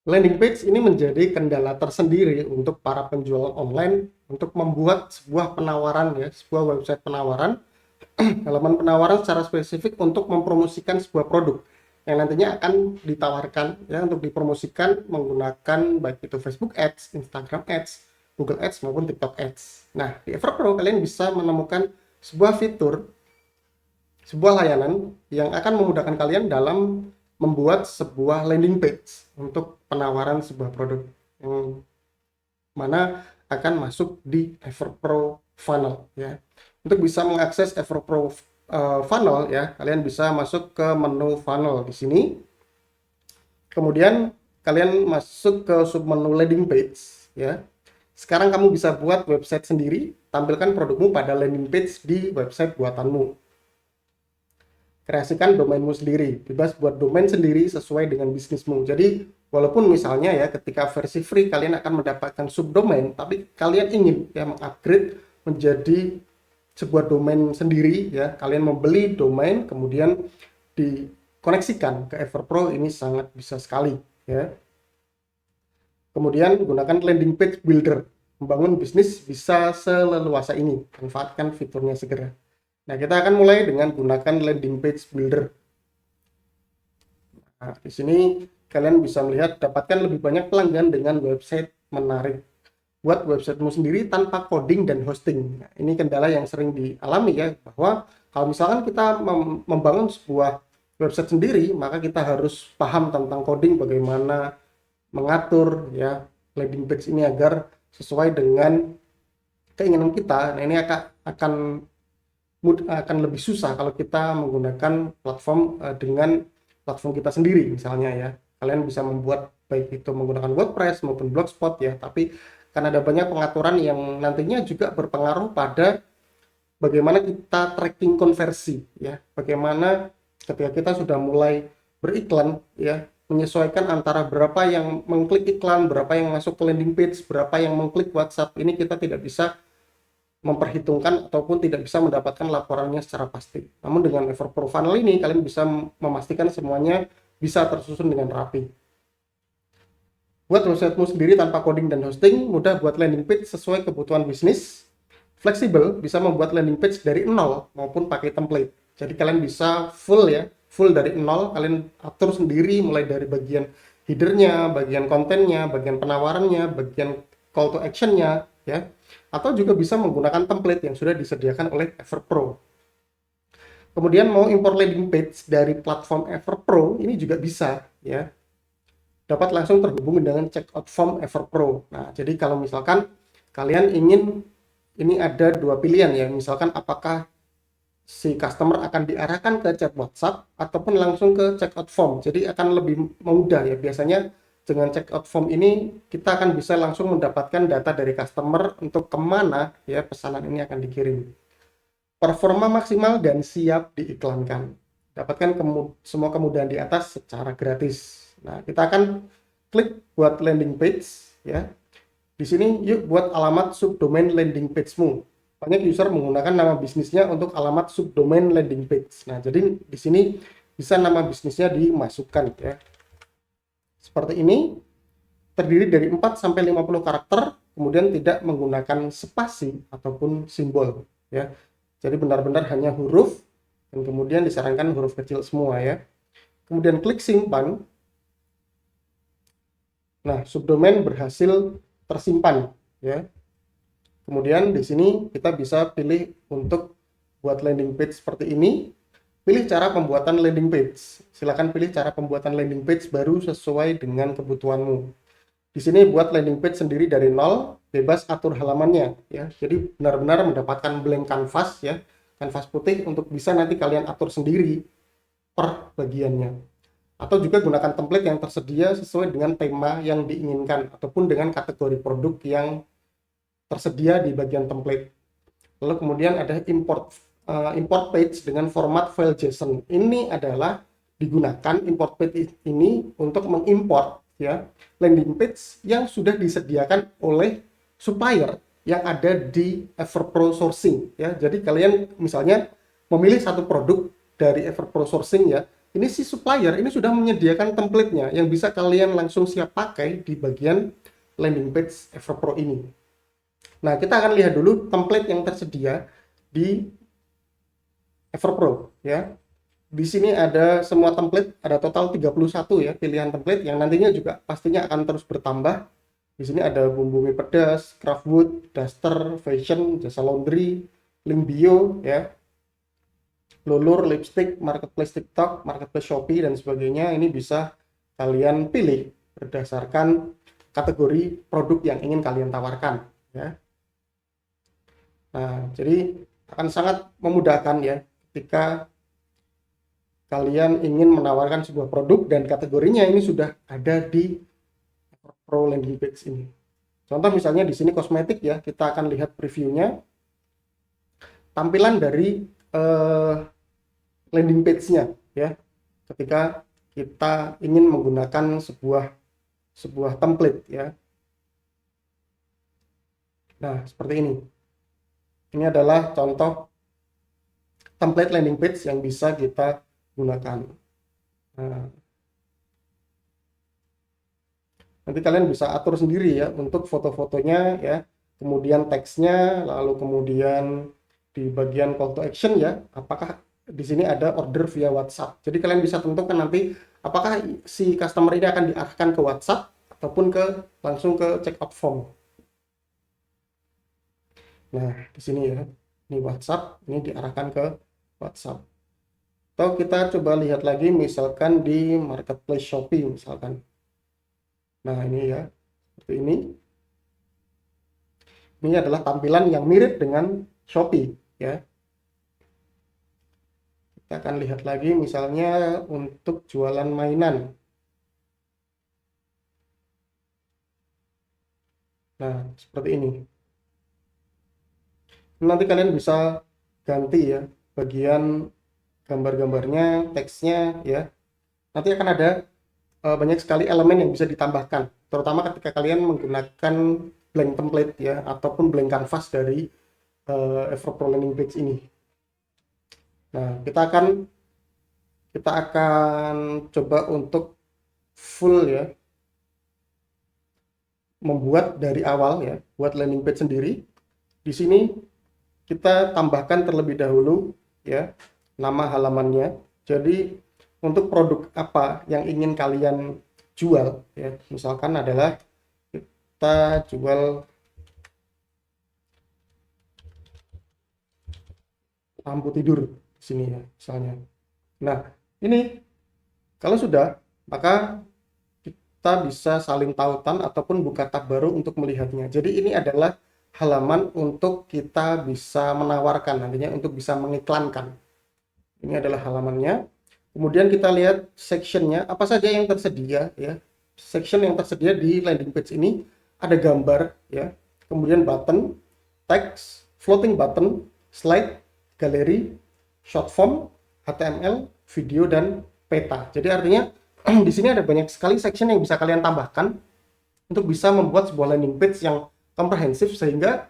Landing page ini menjadi kendala tersendiri untuk para penjual online untuk membuat sebuah penawaran ya, sebuah website penawaran, halaman penawaran secara spesifik untuk mempromosikan sebuah produk yang nantinya akan ditawarkan ya untuk dipromosikan menggunakan baik itu Facebook Ads, Instagram Ads, Google Ads maupun TikTok Ads. Nah, di Everpro kalian bisa menemukan sebuah fitur, sebuah layanan yang akan memudahkan kalian dalam membuat sebuah landing page untuk penawaran sebuah produk yang mana akan masuk di Everpro Funnel ya. Untuk bisa mengakses Everpro Funnel ya, kalian bisa masuk ke menu funnel di sini. Kemudian kalian masuk ke submenu landing page ya. Sekarang kamu bisa buat website sendiri, tampilkan produkmu pada landing page di website buatanmu. Kreasikan domainmu sendiri, bebas buat domain sendiri sesuai dengan bisnismu. Jadi walaupun misalnya ya ketika versi free kalian akan mendapatkan subdomain, tapi kalian ingin ya mengupgrade menjadi sebuah domain sendiri ya, kalian membeli domain kemudian dikoneksikan ke Everpro, ini sangat bisa sekali ya. Kemudian gunakan landing page builder, membangun bisnis bisa seleluasa ini, manfaatkan fiturnya segera. Nah, kita akan mulai dengan gunakan landing page builder. Nah, di sini kalian bisa melihat dapatkan lebih banyak pelanggan dengan website menarik. Buat websitemu sendiri tanpa coding dan hosting. Nah, ini kendala yang sering dialami ya, bahwa kalau misalkan kita membangun sebuah website sendiri, maka kita harus paham tentang coding, bagaimana mengatur ya landing page ini agar sesuai dengan keinginan kita. Nah, ini akan lebih susah kalau kita menggunakan platform dengan platform kita sendiri misalnya ya. Kalian bisa membuat baik itu menggunakan WordPress maupun Blogspot ya, tapi kan ada banyak pengaturan yang nantinya juga berpengaruh pada bagaimana kita tracking konversi ya, bagaimana ketika kita sudah mulai beriklan ya, menyesuaikan antara berapa yang mengklik iklan, berapa yang masuk ke landing page, berapa yang mengklik WhatsApp. Ini kita tidak bisa memperhitungkan ataupun tidak bisa mendapatkan laporannya secara pasti. Namun dengan Everpro Funnel ini kalian bisa memastikan semuanya bisa tersusun dengan rapi. Buat websitemu sendiri tanpa coding dan hosting, mudah buat landing page sesuai kebutuhan bisnis, fleksibel, bisa membuat landing page dari nol maupun pakai template. Jadi kalian bisa full ya, full dari nol, kalian atur sendiri mulai dari bagian headernya, bagian kontennya, bagian penawarannya, bagian call to actionnya ya, atau juga bisa menggunakan template yang sudah disediakan oleh Everpro. Kemudian mau import landing page dari platform Everpro ini juga bisa ya, dapat langsung terhubung dengan checkout form Everpro. Nah, jadi kalau misalkan kalian ingin, ini ada dua pilihan ya, misalkan apakah si customer akan diarahkan ke chat WhatsApp ataupun langsung ke checkout form. Jadi akan lebih mudah ya, biasanya dengan checkout form ini kita akan bisa langsung mendapatkan data dari customer untuk kemana ya pesanan ini akan dikirim. Performa maksimal dan siap diiklankan. Dapatkan semua kemudahan di atas secara gratis. Nah, kita akan klik buat landing page ya. Di sini yuk buat alamat subdomain landing page-mu. Banyak user menggunakan nama bisnisnya untuk alamat subdomain landing page. Nah, jadi di sini bisa nama bisnisnya dimasukkan ya. Seperti ini, terdiri dari 4 sampai 50 karakter, kemudian tidak menggunakan spasi ataupun simbol ya. Jadi benar-benar hanya huruf, dan kemudian disarankan huruf kecil semua ya. Kemudian klik simpan. Nah, subdomain berhasil tersimpan ya. Kemudian di sini kita bisa pilih untuk buat landing page seperti ini. Pilih cara pembuatan landing page. Silakan pilih cara pembuatan landing page baru sesuai dengan kebutuhanmu. Di sini buat landing page sendiri dari nol, bebas atur halamannya ya. Jadi benar-benar mendapatkan blank canvas ya, kanvas putih untuk bisa nanti kalian atur sendiri per bagiannya. Atau juga gunakan template yang tersedia sesuai dengan tema yang diinginkan ataupun dengan kategori produk yang tersedia di bagian template. Lalu kemudian ada import page dengan format file JSON. Ini adalah digunakan import page ini untuk mengimport ya landing page yang sudah disediakan oleh supplier yang ada di Everpro sourcing ya. Jadi kalian misalnya memilih satu produk dari Everpro sourcing ya, ini si supplier ini sudah menyediakan template-nya yang bisa kalian langsung siap pakai di bagian landing page Everpro ini. Nah, kita akan lihat dulu template yang tersedia di Everpro ya. Di sini ada semua template, ada total 31 ya pilihan template yang nantinya juga pastinya akan terus bertambah. Di sini ada bumbu mie pedas, craftwood, duster, fashion, jasa laundry, link bio ya, lulur, lipstick, marketplace TikTok, marketplace Shopee dan sebagainya. Ini bisa kalian pilih berdasarkan kategori produk yang ingin kalian tawarkan ya. Nah, jadi akan sangat memudahkan ya ketika kalian ingin menawarkan sebuah produk dan kategorinya ini sudah ada di Pro landing page ini. Contoh misalnya di sini kosmetik ya, kita akan lihat previewnya. Tampilan dari landing page-nya ya. Ketika kita ingin menggunakan sebuah template ya. Nah, seperti ini. Ini adalah contoh template landing page yang bisa kita gunakan. Nah, nanti kalian bisa atur sendiri ya untuk foto-fotonya ya, kemudian teksnya, lalu kemudian di bagian call to action ya, apakah di sini ada order via WhatsApp. Jadi kalian bisa tentukan nanti apakah si customer ini akan diarahkan ke WhatsApp ataupun langsung ke checkout form. Nah, di sini ya, ini WhatsApp, ini diarahkan ke WhatsApp. Atau kita coba lihat lagi misalkan di marketplace Shopee misalkan. Nah, ini ya, seperti ini. Ini adalah tampilan yang mirip dengan Shopee ya. Kita akan lihat lagi misalnya untuk jualan mainan. Nah, seperti ini. Nanti kalian bisa ganti ya bagian gambar-gambarnya, teksnya ya. Nanti akan ada banyak sekali elemen yang bisa ditambahkan, terutama ketika kalian menggunakan blank template ya ataupun blank canvas dari Everpro landing page ini. Nah, kita akan coba untuk full ya, membuat dari awal ya, buat landing page sendiri. Di sini kita tambahkan terlebih dahulu ya nama halamannya. Jadi untuk produk apa yang ingin kalian jual ya, misalkan adalah kita jual lampu tidur di sini ya misalnya. Nah, ini kalau sudah, maka kita bisa saling tautan ataupun buka tab baru untuk melihatnya. Jadi ini adalah halaman untuk kita bisa menawarkan nantinya, untuk bisa mengiklankan. Ini adalah halamannya. Kemudian kita lihat sectionnya, apa saja yang tersedia ya. Section yang tersedia di landing page ini ada gambar ya, kemudian button, text, floating button, slide, galeri, short form, HTML, video dan peta. Jadi artinya di sini ada banyak sekali section yang bisa kalian tambahkan untuk bisa membuat sebuah landing page yang komprehensif, sehingga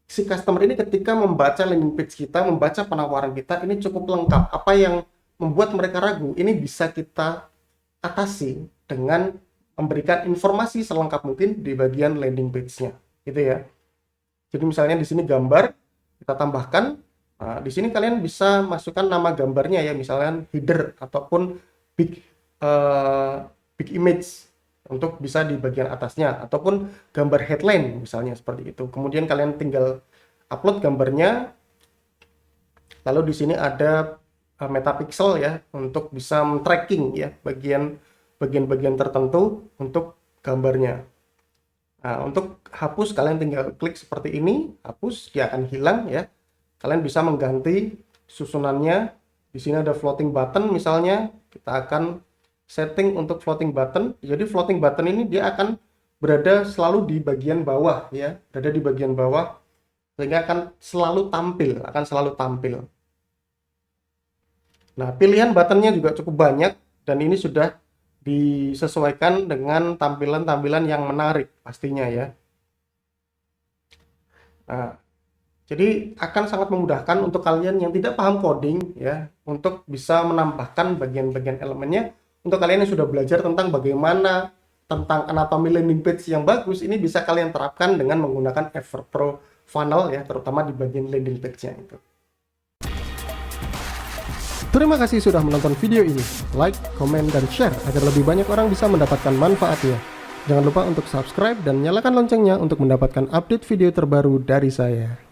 si customer ini ketika membaca landing page kita, membaca penawaran kita, ini cukup lengkap. Apa yang membuat mereka ragu, ini bisa kita atasi dengan memberikan informasi selengkap mungkin di bagian landing page-nya, gitu ya. Jadi misalnya di sini gambar, kita tambahkan. Nah, di sini kalian bisa masukkan nama gambarnya ya, misalnya header ataupun big big image untuk bisa di bagian atasnya, ataupun gambar headline misalnya seperti itu. Kemudian kalian tinggal upload gambarnya. Lalu di sini ada metapixel ya untuk bisa tracking ya bagian-bagian tertentu untuk gambarnya. Nah, untuk hapus kalian tinggal klik seperti ini, hapus, dia akan hilang ya. Kalian bisa mengganti susunannya. Di sini ada floating button misalnya, kita akan setting untuk floating button. Jadi floating button ini dia akan berada selalu di bagian bawah ya, berada di bagian bawah sehingga akan selalu tampil. Nah, pilihan buttonnya juga cukup banyak dan ini sudah disesuaikan dengan tampilan-tampilan yang menarik pastinya ya. Nah, Jadi akan sangat memudahkan untuk kalian yang tidak paham coding ya, untuk bisa menambahkan bagian-bagian elemennya. Untuk kalian yang sudah belajar tentang bagaimana tentang anatomi landing page yang bagus, ini bisa kalian terapkan dengan menggunakan Everpro Funnel ya, terutama di bagian landing page-nya itu. Terima kasih sudah menonton video ini. Like, komen, dan share agar lebih banyak orang bisa mendapatkan manfaatnya. Jangan lupa untuk subscribe dan nyalakan loncengnya untuk mendapatkan update video terbaru dari saya.